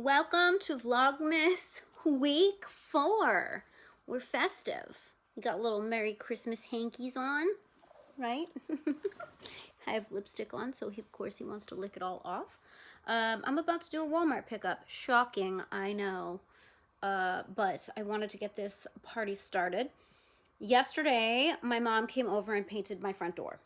Welcome to Vlogmas week 4. We're festive. We got little Merry Christmas hankies on, right? I have lipstick on, so of course he wants to lick it all off. I'm about to do a Walmart pickup. Shocking, I know. But I wanted to get this party started. Yesterday, my mom came over and painted my front door.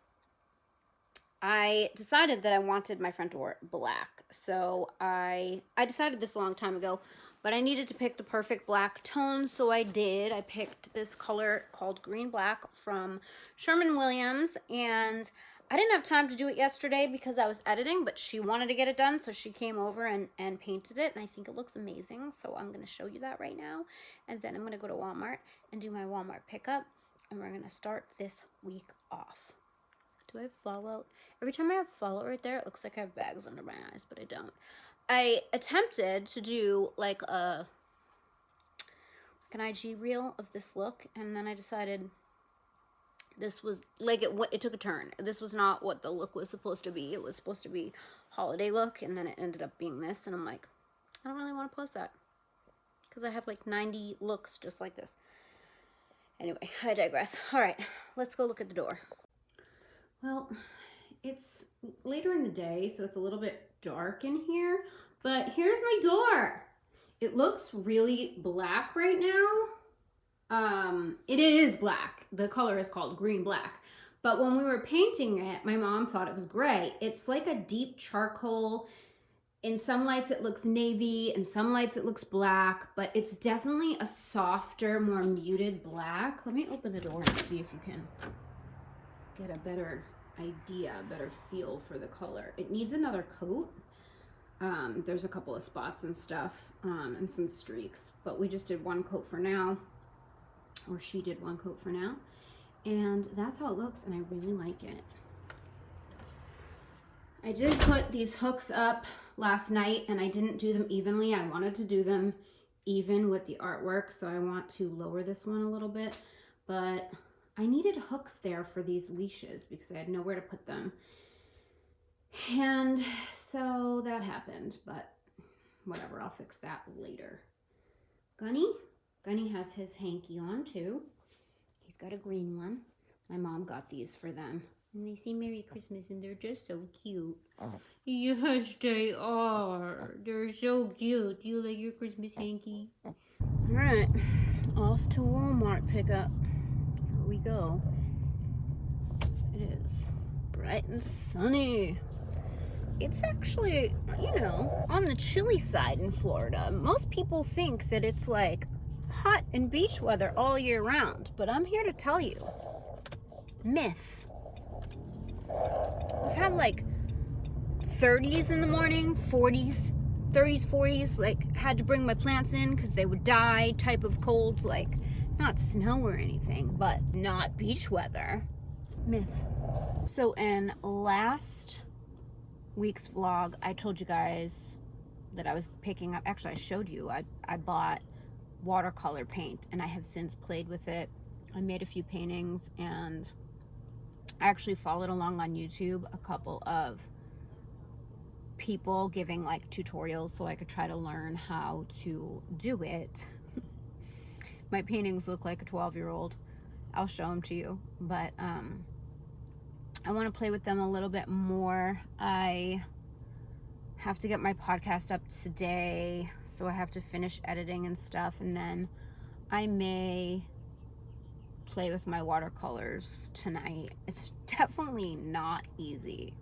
I decided that I wanted my front door black. So I decided this a long time ago, but I needed to pick the perfect black tone, so I did. I picked this color called Green Black from Sherwin-Williams, and I didn't have time to do it yesterday because I was editing, but she wanted to get it done, so she came over and painted it, and I think it looks amazing, so I'm going to show you that right now, and then I'm going to go to Walmart and do my Walmart pickup, and we're going to start this week off. Do I have fallout? Every time I have fallout right there, it looks like I have bags under my eyes, but I don't. I attempted to do like an IG reel of this look, and then I decided this was like it took a turn. This was not what the look was supposed to be. It was supposed to be holiday look, and then it ended up being this, and I'm like, I don't really want to post that because I have like 90 looks just like this. Anyway, I digress. All right, let's go look at the door. Well, it's later in the day, so it's a little bit dark in here, but here's my door. It looks really black right now. It is black. The color is called Green Black, but when we were painting it, my mom thought it was gray. It's like a deep charcoal. In some lights it looks navy, in some lights it looks black, but it's definitely a softer, more muted black. Let me open the door and see if you can get a better idea, a better feel for the color. It needs another coat. There's a couple of spots and stuff, and some streaks, but we just did one coat for now, or she did one coat for now, and that's how it looks, and I really like it. I did put these hooks up last night, and I didn't do them evenly. I wanted to do them even with the artwork, so I want to lower this one a little bit, but I needed hooks there for these leashes because I had nowhere to put them. And so that happened, but whatever, I'll fix that later. Gunny has his hanky on too. He's got a green one. My mom got these for them. And they say Merry Christmas, and they're just so cute. Oh. Yes, they are. They're so cute. Do you like your Christmas hanky? All right, off to Walmart pickup. We go. It is bright and sunny. It's actually, you know, on the chilly side in Florida. Most people think that it's like hot and beach weather all year round, but I'm here to tell you, myth. We've had like 30s in the morning, 40s, 30s, 40s, like had to bring my plants in because they would die type of cold, like not snow or anything, but not beach weather. Myth. So in last week's vlog, I told you guys that I was picking up, actually I showed you, I bought watercolor paint, and I have since played with it. I made a few paintings, and I actually followed along on YouTube a couple of people giving like tutorials so I could try to learn how to do it. My paintings look like a 12-year-old. I'll show them to you, but I want to play with them a little bit more. I have to get my podcast up today, so I have to finish editing and stuff, and then I may play with my watercolors tonight. It's definitely not easy.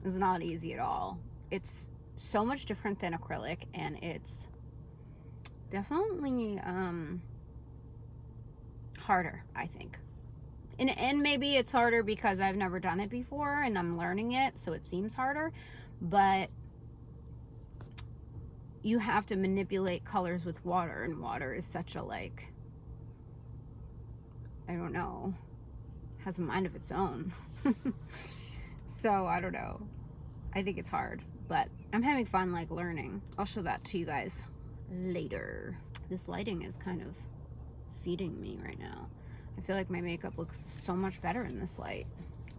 It's not easy at all. It's so much different than acrylic, and it's definitely harder, I think. And maybe it's harder because I've never done it before and I'm learning it, so it seems harder, but you have to manipulate colors with water, and water is such a, like, I don't know, has a mind of its own. So I don't know, I think it's hard, but I'm having fun like learning. I'll show that to you guys later. This lighting is kind of feeding me right now. I feel like my makeup looks so much better in this light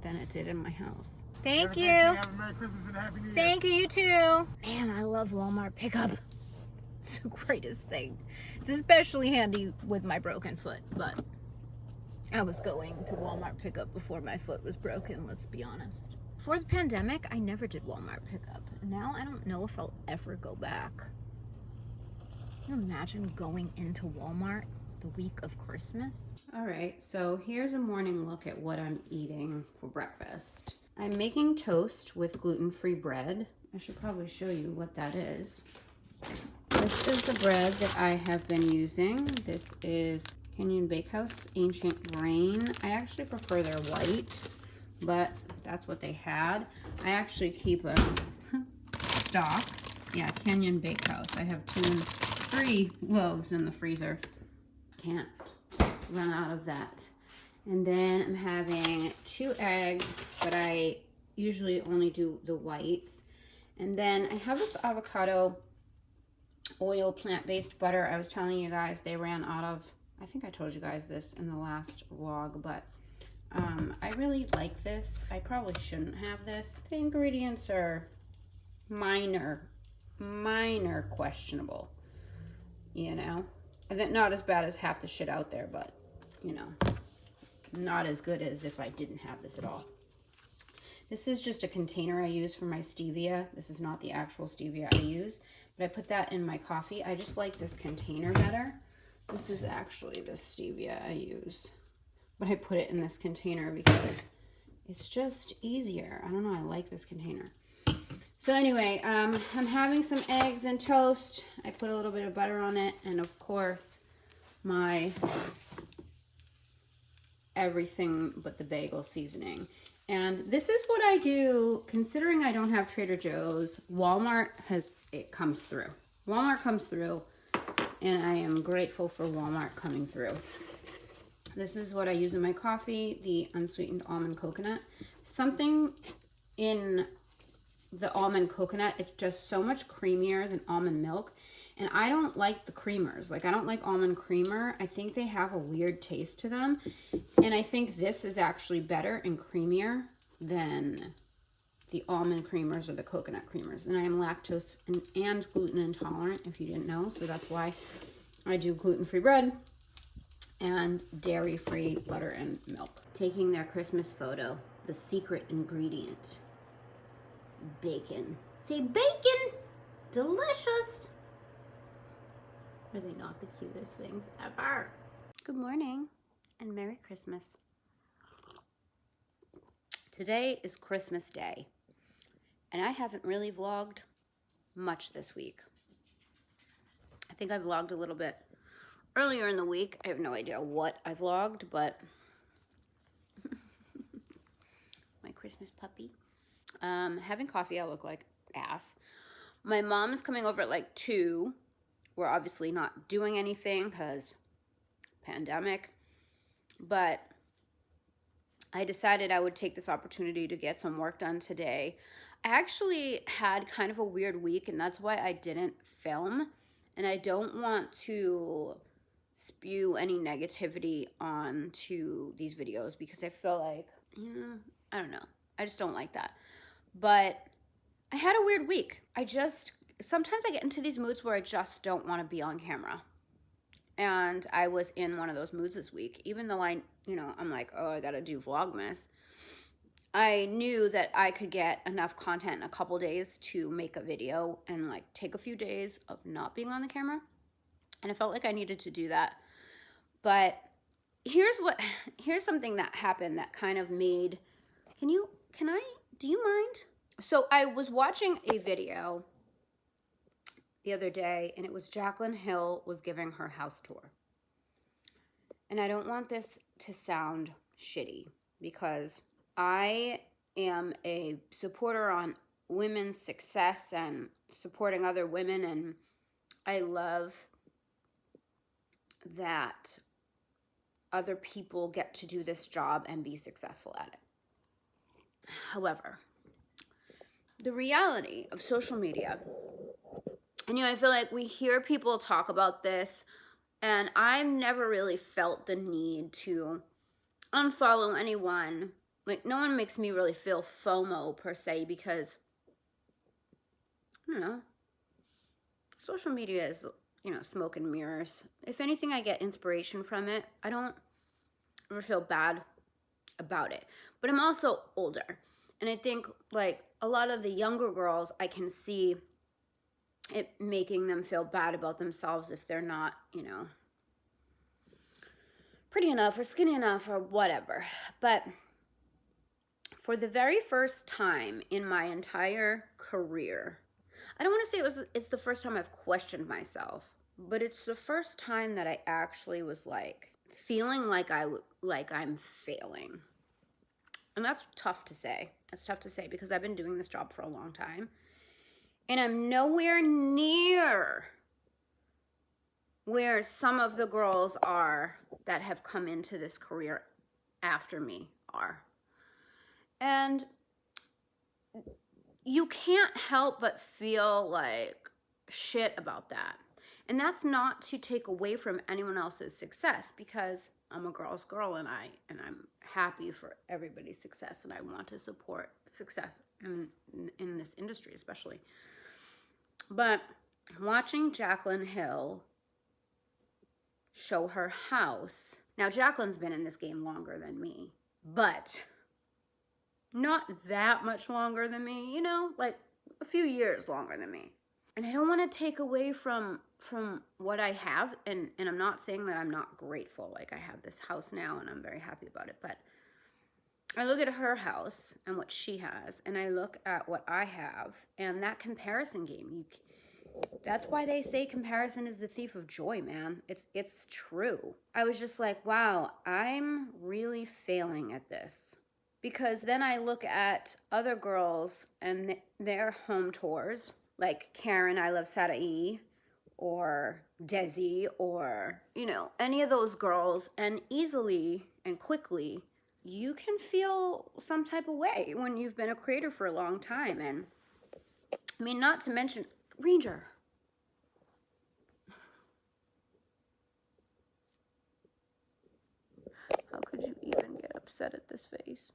than it did in my house. Thank you. Have a Merry Christmas and a Happy New Year. Thank you, you too. Man, I love Walmart pickup. It's the greatest thing. It's especially handy with my broken foot, but I was going to Walmart pickup before my foot was broken, let's be honest. Before the pandemic, I never did Walmart pickup. Now I don't know if I'll ever go back. Can you imagine going into Walmart the week of Christmas? All right, so here's a morning look at what I'm eating for breakfast. I'm making toast with gluten-free bread. I should probably show you what that is. This is the bread that I have been using. This is Canyon Bakehouse Ancient Grain. I actually prefer their white, but that's what they had. I actually keep a stock. Yeah, Canyon Bakehouse. I have 2 and 3 loaves in the freezer. Can't run out of that. And then I'm having 2 eggs, but I usually only do the whites. And then I have this avocado oil plant-based butter. I was telling you guys they ran out of, I think I told you guys this in the last vlog, but I really like this. I probably shouldn't have this. The ingredients are minor questionable, you know. And not as bad as half the shit out there, but you know, not as good as if I didn't have this at all. This is just a container I use for my stevia. This is not the actual stevia I use, but I put that in my coffee. I just like this container better. This is actually the stevia I use, but I put it in this container because it's just easier. I don't know, I like this container. So anyway, I'm having some eggs and toast. I put a little bit of butter on it, and of course, my everything but the bagel seasoning. And this is what I do, considering I don't have Trader Joe's. Walmart it comes through. Walmart comes through, and I am grateful for Walmart coming through. This is what I use in my coffee, the unsweetened almond coconut. Something in the almond coconut, it's just so much creamier than almond milk. And I don't like the creamers. Like, I don't like almond creamer. I think they have a weird taste to them. And I think this is actually better and creamier than the almond creamers or the coconut creamers. And I am lactose and gluten intolerant, if you didn't know. So that's why I do gluten-free bread and dairy-free butter and milk. Taking their Christmas photo, the secret ingredient, bacon. Say bacon! Delicious! Are they not the cutest things ever? Good morning and Merry Christmas. Today is Christmas Day, and I haven't really vlogged much this week. I think I vlogged a little bit earlier in the week. I have no idea what I vlogged, but my Christmas puppy. Having coffee, I look like ass. My mom is coming over at like 2. We're obviously not doing anything because pandemic, but I decided I would take this opportunity to get some work done today. I actually had kind of a weird week, and that's why I didn't film, and I don't want to spew any negativity onto these videos because I feel like, I don't know. I just don't like that. But I had a weird week. Sometimes I get into these moods where I just don't want to be on camera. And I was in one of those moods this week, even though I'm like, oh, I got to do Vlogmas. I knew that I could get enough content in a couple days to make a video and like take a few days of not being on the camera. And I felt like I needed to do that. But here's something that happened that kind of made, do you mind? So I was watching a video the other day, and it was Jaclyn Hill was giving her house tour. And I don't want this to sound shitty because I am a supporter on women's success and supporting other women, and I love that other people get to do this job and be successful at it. However, the reality of social media, and I feel like we hear people talk about this, and I've never really felt the need to unfollow anyone like, no one makes me really feel FOMO per se, because, I don't know, social media is, you know, smoke and mirrors. If anything, I get inspiration from it. I don't ever feel bad about it. But I'm also older. And I think, like, a lot of the younger girls, I can see it making them feel bad about themselves if they're not, you know, pretty enough or skinny enough or whatever. But for the very first time in my entire career, I don't want to say it's the first time I've questioned myself, but it's the first time that I actually was like feeling like I'm failing. And that's tough to say. That's tough to say because I've been doing this job for a long time. And I'm nowhere near where some of the girls are that have come into this career after me are. And you can't help but feel like shit about that. And that's not to take away from anyone else's success, because I'm a girl's girl and I'm happy for everybody's success, and I want to support success in this industry especially. But watching Jaclyn Hill show her house. Now, Jaclyn's been in this game longer than me, but not that much longer than me, you know, like a few years longer than me. And I don't want to take away from what I have, and I'm not saying that I'm not grateful. Like, I have this house now and I'm very happy about it, but I look at her house and what she has, and I look at what I have, and that comparison game, that's why they say comparison is the thief of joy, man. It's true. I was just like, wow, I'm really failing at this. Because then I look at other girls and their home tours, like Karen, I Love Sarai, or Desi, or, you know, any of those girls, and easily and quickly, you can feel some type of way when you've been a creator for a long time. And I mean, not to mention, Ranger. How could you even get upset at this face?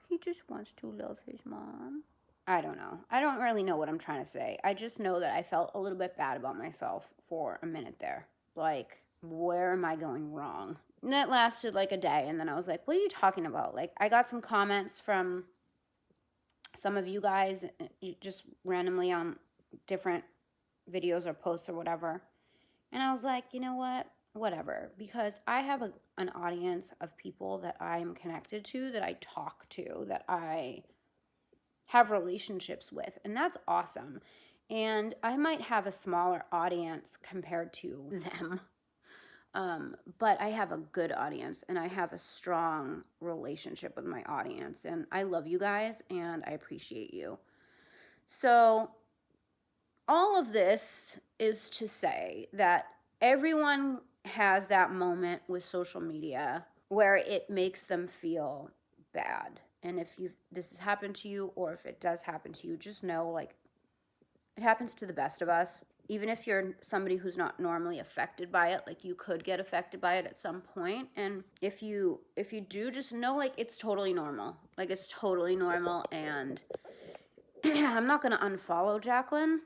He just wants to love his mom. I don't know. I don't really know what I'm trying to say. I just know that I felt a little bit bad about myself for a minute there. Like, where am I going wrong? And that lasted like a day, and then I was like, what are you talking about? Like, I got some comments from some of you guys just randomly on different videos or posts or whatever. And I was like, you know what? Whatever. Because I have an audience of people that I'm connected to, that I talk to, that I have relationships with. And that's awesome. And I might have a smaller audience compared to them. But I have a good audience, and I have a strong relationship with my audience. And I love you guys, and I appreciate you. So all of this is to say that everyone has that moment with social media where it makes them feel bad. And if this has happened to you, or if it does happen to you, just know, like, it happens to the best of us. Even if you're somebody who's not normally affected by it, like, you could get affected by it at some point. And if you do, just know, like, it's totally normal. Like, it's totally normal. And I'm not going to unfollow Jaclyn.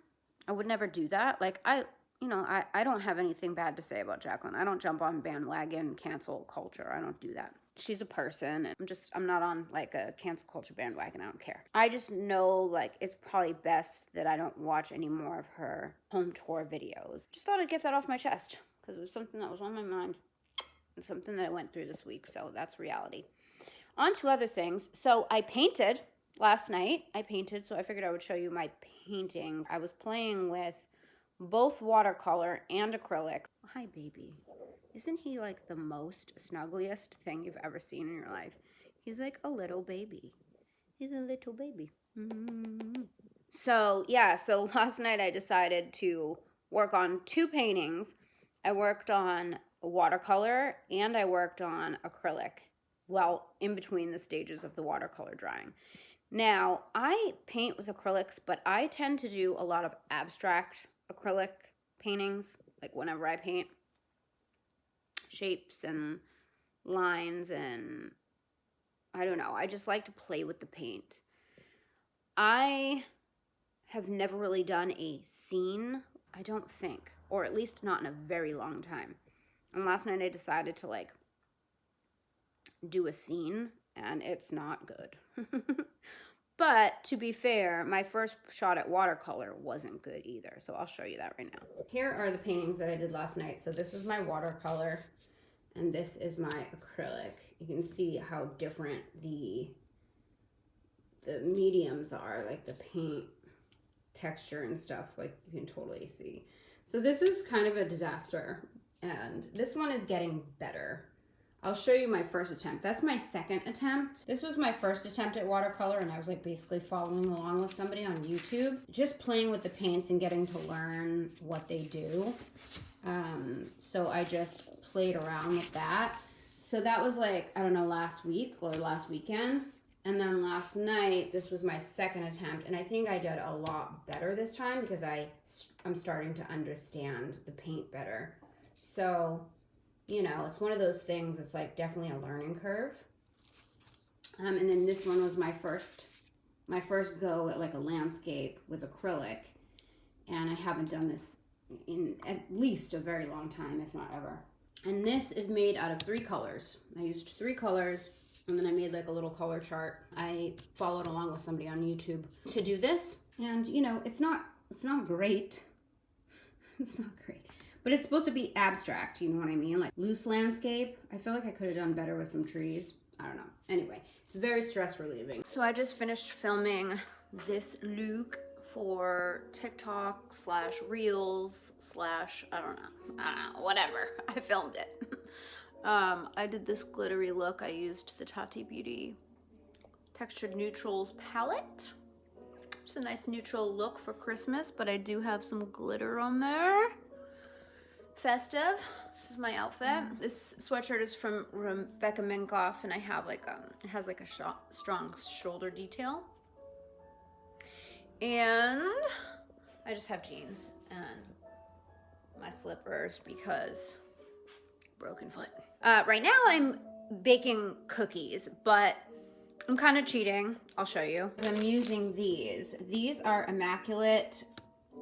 I would never do that. Like, I don't have anything bad to say about Jaclyn. I don't jump on bandwagon cancel culture. I don't do that. She's a person, and I'm not on, like, a cancel culture bandwagon. I don't care. I just know, like, it's probably best that I don't watch any more of her home tour videos. Just thought I'd get that off my chest, because it was something that was on my mind, and something that I went through this week, so that's reality. On to other things. So I painted last night. So I figured I would show you my paintings. I was playing with both watercolor and acrylic. Hi, baby. Isn't he like the most snuggliest thing you've ever seen in your life? He's like a little baby. He's a little baby. Mm-hmm. So last night I decided to work on two paintings. I worked on watercolor and I worked on acrylic. Well, in between the stages of the watercolor drying. Now, I paint with acrylics, but I tend to do a lot of abstract acrylic paintings, like whenever I paint shapes and lines and I don't know. I just like to play with the paint. I have never really done a scene, I don't think, or at least not in a very long time. And last night I decided to like do a scene, and it's not good. But to be fair, my first shot at watercolor wasn't good either. So I'll show you that right now. Here are the paintings that I did last night. So this is my watercolor and this is my acrylic. You can see how different the mediums are, like the paint texture and stuff, like you can totally see. So this is kind of a disaster, and this one is getting better. I'll show you my first attempt. That's my second attempt. This was my first attempt at watercolor, and I was like basically following along with somebody on YouTube, just playing with the paints and getting to learn what they do. So I just played around with that. So that was like, I don't know, last week or last weekend. And then last night, this was my second attempt, and I think I did a lot better this time because I'm starting to understand the paint better. So, you know, it's one of those things, it's like definitely a learning curve. And then this one was my first go at like a landscape with acrylic, and I haven't done this in at least a very long time, if not ever. And this is made out of 3 colors. I used 3 colors, and then I made like a little color chart. I followed along with somebody on YouTube to do this, and you know, it's not great. It's not great. But it's supposed to be abstract, you know what I mean? Like loose landscape. I feel like I could have done better with some trees. I don't know. Anyway, it's very stress relieving. So I just finished filming this look for TikTok / Reels / I don't know, whatever. I filmed it. I did this glittery look. I used the Tati Beauty Textured Neutrals palette. It's a nice neutral look for Christmas, but I do have some glitter on there. Festive. This is my outfit. This sweatshirt is from Rebecca Minkoff, and I have like it has like a strong shoulder detail. And I just have jeans and my slippers because broken foot. Right now I'm baking cookies, but I'm kind of cheating. I'll show you. I'm using these. These are immaculate,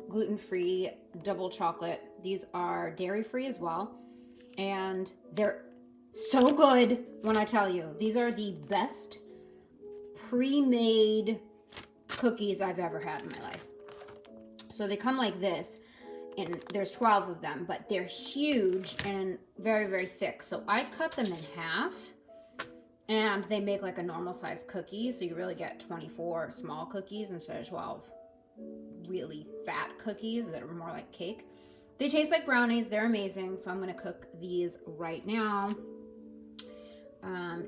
gluten-free, double chocolate. These are dairy-free as well. And they're so good when I tell you. These are the best pre-made cookies I've ever had in my life. So they come like this, and there's 12 of them, but they're huge and very, very thick. So I cut them in half, and they make like a normal size cookie. So you really get 24 small cookies instead of 12 really fat cookies that are more like cake. They taste like brownies. They're amazing. So I'm going to cook these right now.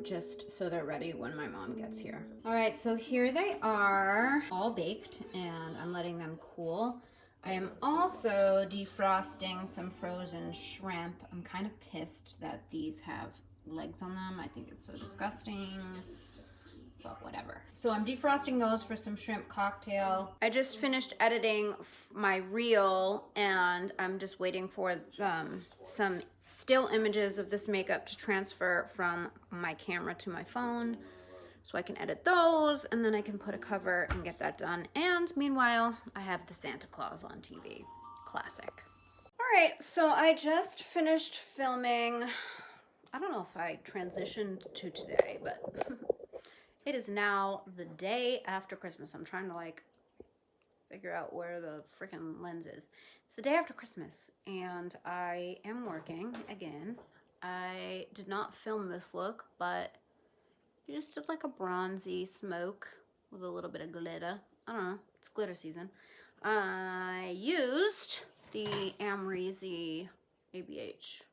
Just so they're ready when my mom gets here. All right, so here they are, all baked, and I'm letting them cool. I am also defrosting some frozen shrimp. I'm kind of pissed that these have legs on them. I think it's so disgusting, but whatever. So I'm defrosting those for some shrimp cocktail. I just finished editing my reel, and I'm just waiting for some still images of this makeup to transfer from my camera to my phone so I can edit those, and then I can put a cover and get that done. And meanwhile, I have the Santa Claus on TV. Classic. All right, so I just finished filming. I don't know if I transitioned to today, but it is now the day after Christmas. I'm trying to like figure out where the freaking lens is. It's the day after Christmas, and I am working again. I did not film this look, but you just did like a bronzy smoke with a little bit of glitter. I don't know, it's glitter season. I used the Amrezy ABH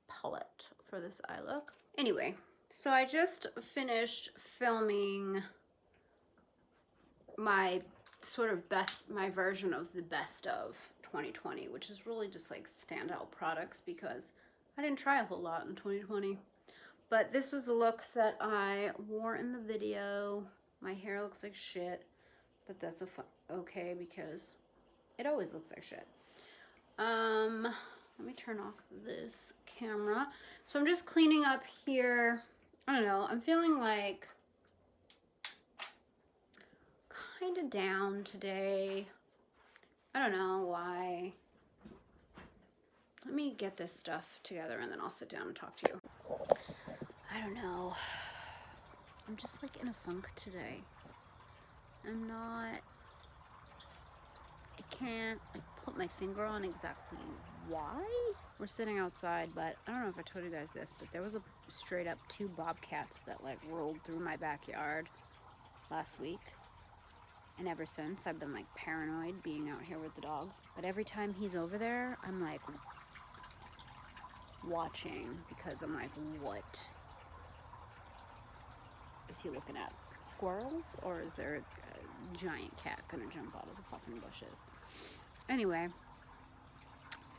palette for this eye look. Anyway, so I just finished filming my my version of the best of 2020, which is really just like standout products because I didn't try a whole lot in 2020. But this was the look that I wore in the video. My hair looks like shit, but that's okay because it always looks like shit. Let me turn off this camera. So I'm just cleaning up here. I don't know, I'm feeling like kind of down today. I don't know why. Let me get this stuff together and then I'll sit down and talk to you. I don't know. I'm just like in a funk today. I'm not, I can't like put my finger on exactly why. We're sitting outside, but I don't know if I told you guys this, but there was a straight up 2 bobcats that like rolled through my backyard last week. And ever since, I've been like paranoid being out here with the dogs. But every time he's over there, I'm like watching because I'm like, what is he looking at? Squirrels? Or is there a giant cat gonna jump out of the fucking bushes? Anyway,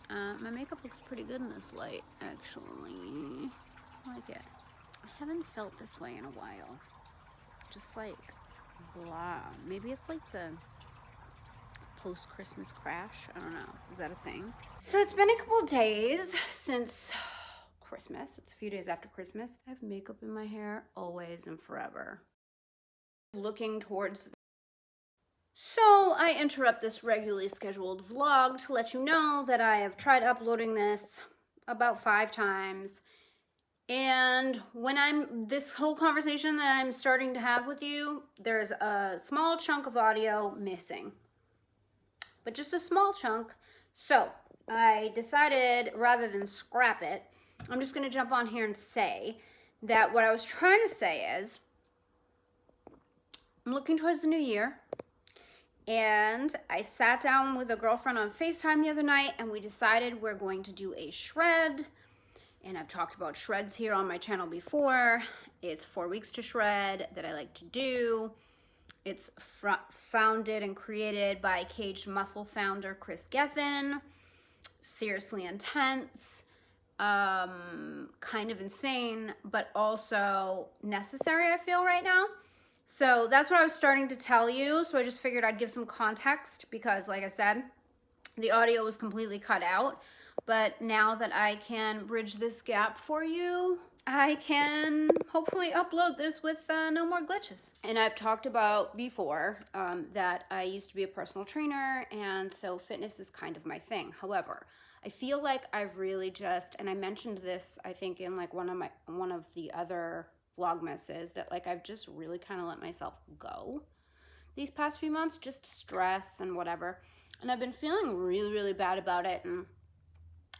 my makeup looks pretty good in this light, actually. I like it. I haven't felt this way in a while. Just like blah. Maybe it's like the post-Christmas crash. I don't know. Is that a thing? So it's been a couple days since Christmas. It's a few days after Christmas. I have makeup in my hair always and forever. Looking towards... So I interrupt this regularly scheduled vlog to let you know that I have tried uploading this about 5 times. And when this whole conversation that I'm starting to have with you, there's a small chunk of audio missing. But just a small chunk. So I decided, rather than scrap it, I'm just going to jump on here and say that what I was trying to say is, I'm looking towards the new year. And I sat down with a girlfriend on FaceTime the other night and we decided we're going to do a shred. And I've talked about shreds here on my channel before. It's 4 weeks to shred that I like to do. It's founded and created by Caged Muscle founder Chris Gethin. Seriously intense, kind of insane, but also necessary, I feel, right now. So that's what I was starting to tell you. So I just figured I'd give some context because, like I said, the audio was completely cut out. But now that I can bridge this gap for you, I can hopefully upload this with no more glitches. And I've talked about before that I used to be a personal trainer, and so fitness is kind of my thing. However, I feel like I've really just, and I mentioned this, I think in like one of the other Vlogmases, that like I've just really kind of let myself go these past few months, just stress and whatever. And I've been feeling really, really bad about it. And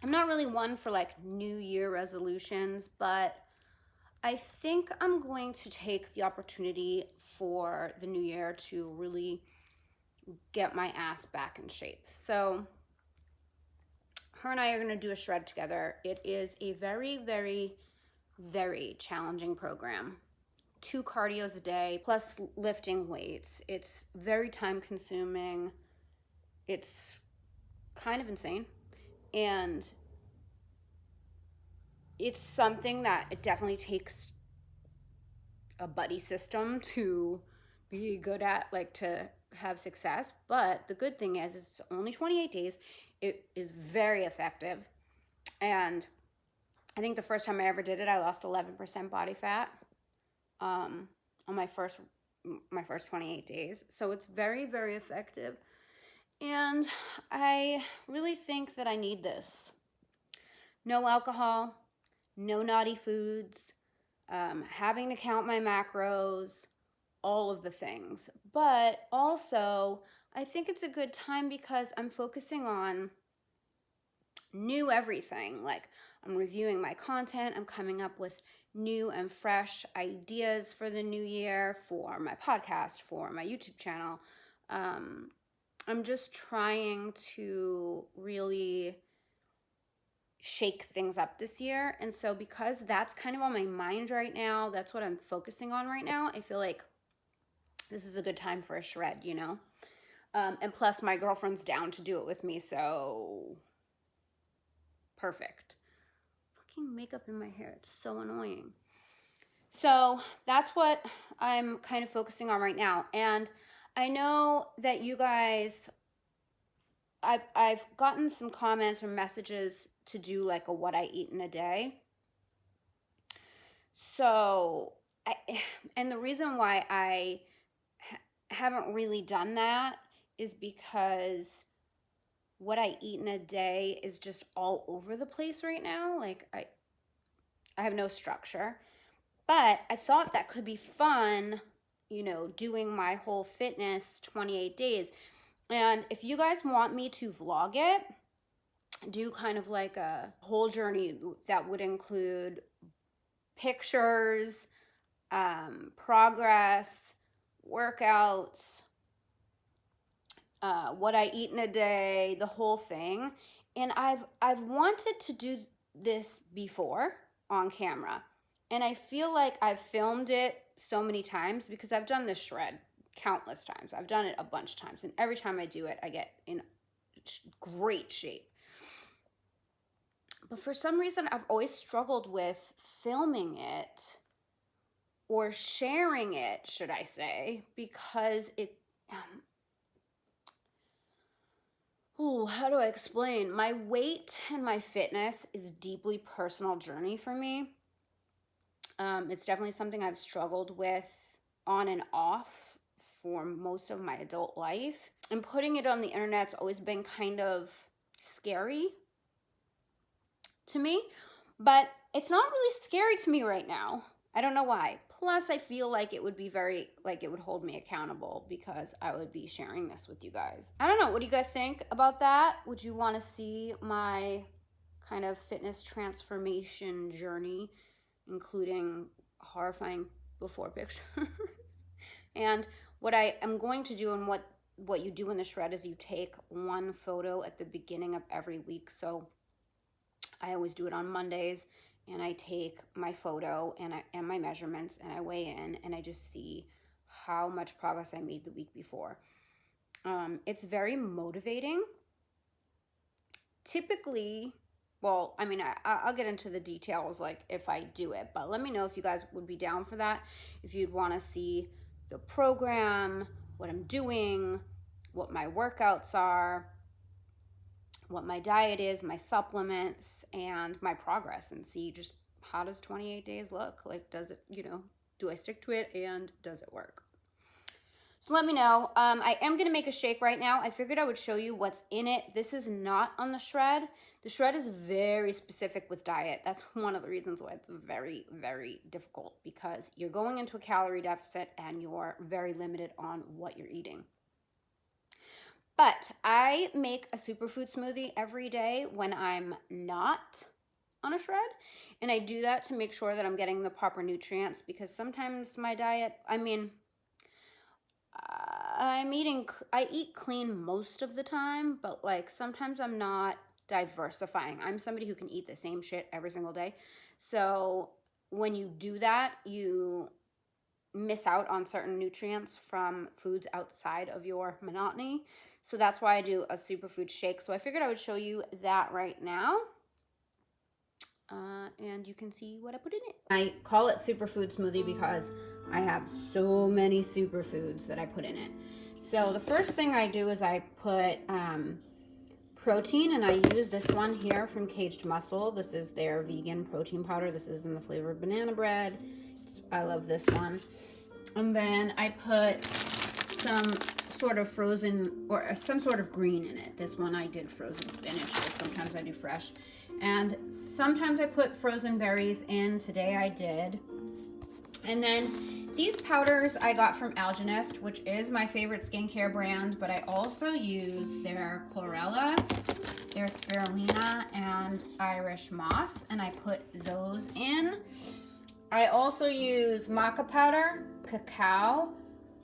I'm not really one for like New Year resolutions, but I think I'm going to take the opportunity for the new year to really get my ass back in shape. So her and I are going to do a shred together. It is a very, very, very challenging program. 2 cardios a day plus lifting weights. It's very time consuming. It's kind of insane. And it's something that it definitely takes a buddy system to be good at, like to have success. But the good thing is it's only 28 days. It is very effective. And I think the first time I ever did it, I lost 11% body fat on my first 28 days. So it's very, very effective. And I really think that I need this. No alcohol, no naughty foods, having to count my macros, all of the things. But also, I think it's a good time because I'm focusing on new everything. Like, I'm reviewing my content. I'm coming up with new and fresh ideas for the new year, for my podcast, for my YouTube channel. I'm just trying to really shake things up this year. And so because that's kind of on my mind right now, that's what I'm focusing on right now, I feel like this is a good time for a shred, you know? And plus my girlfriend's down to do it with me, so perfect. Fucking makeup in my hair, it's so annoying. So that's what I'm kind of focusing on right now. And I know that you guys, I've gotten some comments or messages to do like a what I eat in a day. So, and the reason why I haven't really done that is because what I eat in a day is just all over the place right now. Like I have no structure, but I thought that could be fun, you know, doing my whole fitness 28 days. And if you guys want me to vlog it, do kind of like a whole journey that would include pictures, progress, workouts, what I eat in a day, the whole thing. And I've wanted to do this before on camera. And I feel like I've filmed it so many times because I've done this shred countless times. I've done it a bunch of times. And every time I do it, I get in great shape. But for some reason, I've always struggled with filming it or sharing it, should I say, because it, how do I explain? My weight and my fitness is a deeply personal journey for me. It's definitely something I've struggled with on and off for most of my adult life. And putting it on the internet's always been kind of scary to me, but it's not really scary to me right now. I don't know why. Plus, I feel like it would be very, like it would hold me accountable because I would be sharing this with you guys. I don't know. What do you guys think about that? Would you want to see my kind of fitness transformation journey, including horrifying before pictures? And what I am going to do and what you do in the shred is you take one photo at the beginning of every week. So I always do it on Mondays, and I take my photo and my measurements and I weigh in and I just see how much progress I made the week before. It's very motivating. Typically, well, I mean, I'll get into the details like if I do it, but let me know if you guys would be down for that. If you'd want to see the program, what I'm doing, what my workouts are, what my diet is, my supplements, and my progress, and see just how does 28 days look? Like, does it, you know, do I stick to it and does it work? So let me know. I am going to make a shake right now. I figured I would show you what's in it. This is not on the shred. The shred is very specific with diet. That's one of the reasons why it's very, very difficult, because you're going into a calorie deficit and you're very limited on what you're eating. But I make a superfood smoothie every day when I'm not on a shred. And I do that to make sure that I'm getting the proper nutrients, because sometimes my diet, I eat clean most of the time, but like sometimes I'm not diversifying. I'm somebody who can eat the same shit every single day. So when you do that, you miss out on certain nutrients from foods outside of your monotony. So that's why I do a superfood shake. So I figured I would show you that right now. And you can see what I put in it. I call it superfood smoothie because I have so many superfoods that I put in it. So the first thing I do is I put protein, and I use this one here from Caged Muscle. This is their vegan protein powder. This is in the flavor of banana bread. I love this one. And then I put some sort of frozen or some sort of green in it. This one I did frozen spinach, but sometimes I do fresh. And sometimes I put frozen berries in. Today I did. And then these powders I got from Alginist, which is my favorite skincare brand, but I also use their chlorella, their spirulina, and Irish moss, and I put those in. I also use maca powder, cacao,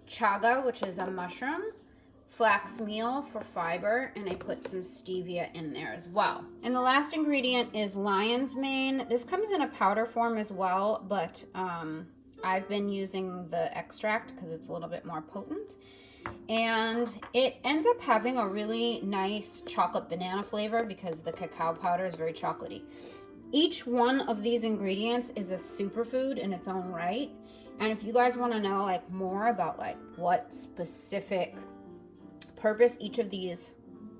chaga, which is a mushroom, flax meal for fiber, and I put some stevia in there as well. And the last ingredient is lion's mane. This comes in a powder form as well, but I've been using the extract because it's a little bit more potent. And it ends up having a really nice chocolate banana flavor because the cacao powder is very chocolatey. Each one of these ingredients is a superfood in its own right. And if you guys want to know like more about like what specific purpose each of these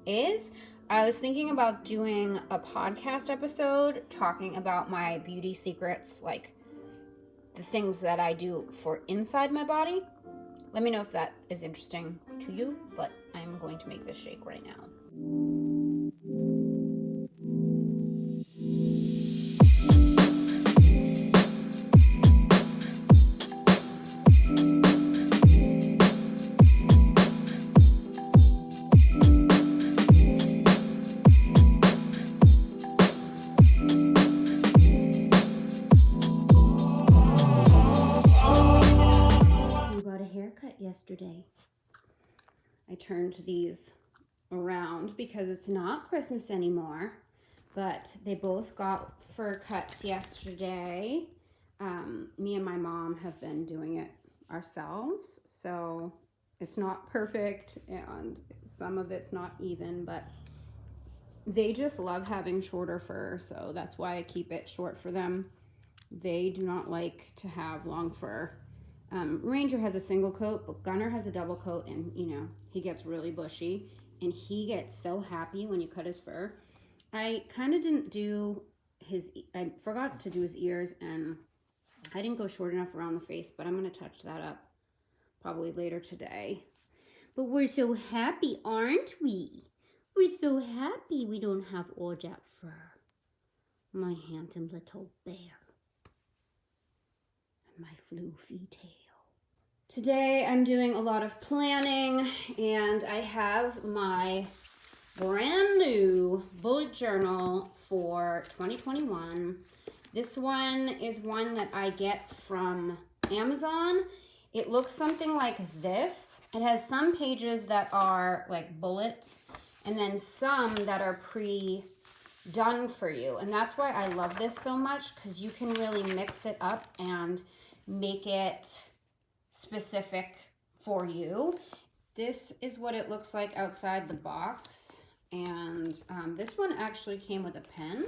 is, I was thinking about doing a podcast episode talking about my beauty secrets, like the things that I do for inside my body. Let me know if that is interesting to you, but I'm going to make this shake right now. Yesterday I turned these around because it's not Christmas anymore, but they both got fur cuts yesterday. Me and my mom have been doing it ourselves, so it's not perfect and some of it's not even, but they just love having shorter fur, so that's why I keep it short for them. They do not like to have long fur. Ranger has a single coat, but Gunner has a double coat, and you know, he gets really bushy and he gets so happy when you cut his fur. I kind of didn't do his, I forgot to do his ears, and I didn't go short enough around the face, but I'm going to touch that up probably later today. But we're so happy, aren't we? We're so happy we don't have all that fur. My handsome little bear. And my floofy tail. Today I'm doing a lot of planning, and I have my brand new bullet journal for 2021. This one is one that I get from Amazon. It looks something like this. It has some pages that are like bullets and then some that are pre-done for you. And that's why I love this so much, because you can really mix it up and make it specific for you. This is what it looks like outside the box. And this one actually came with a pen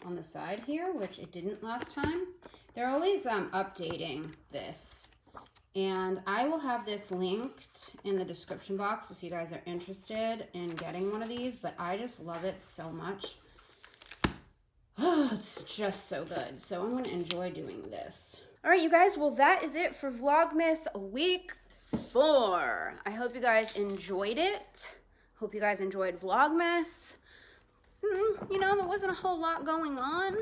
on the side here, which it didn't last time. They're always updating this. And I will have this linked in the description box if you guys are interested in getting one of these, but I just love it so much. Oh, it's just so good. So I'm going to enjoy doing this. All right, you guys, well, that is it for Vlogmas week 4. I hope you guys enjoyed it. Hope you guys enjoyed Vlogmas. You know, there wasn't a whole lot going on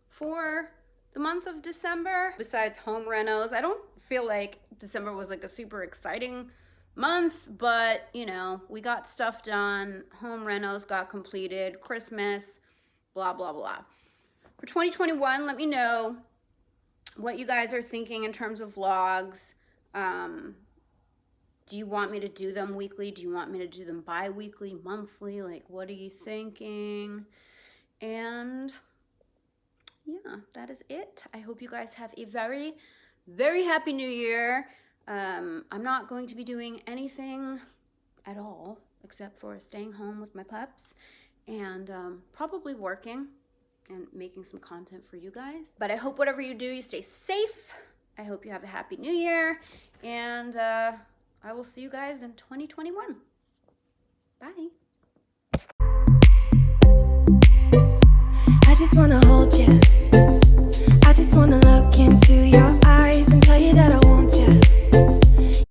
for the month of December besides home renos. I don't feel like December was like a super exciting month, but you know, we got stuff done. Home renos got completed, Christmas, blah, blah, blah. For 2021, let me know what you guys are thinking in terms of vlogs. Do you want me to do them weekly? Do you want me to do them bi-weekly, monthly? Like, what are you thinking? And yeah, that is it. I hope you guys have a very, very happy new year. I'm not going to be doing anything at all except for staying home with my pups and probably working and making some content for you guys. But I hope whatever you do, you stay safe. I hope you have a happy new year, and I will see you guys in 2021. Bye. I just wanna hold you. I just wanna look into your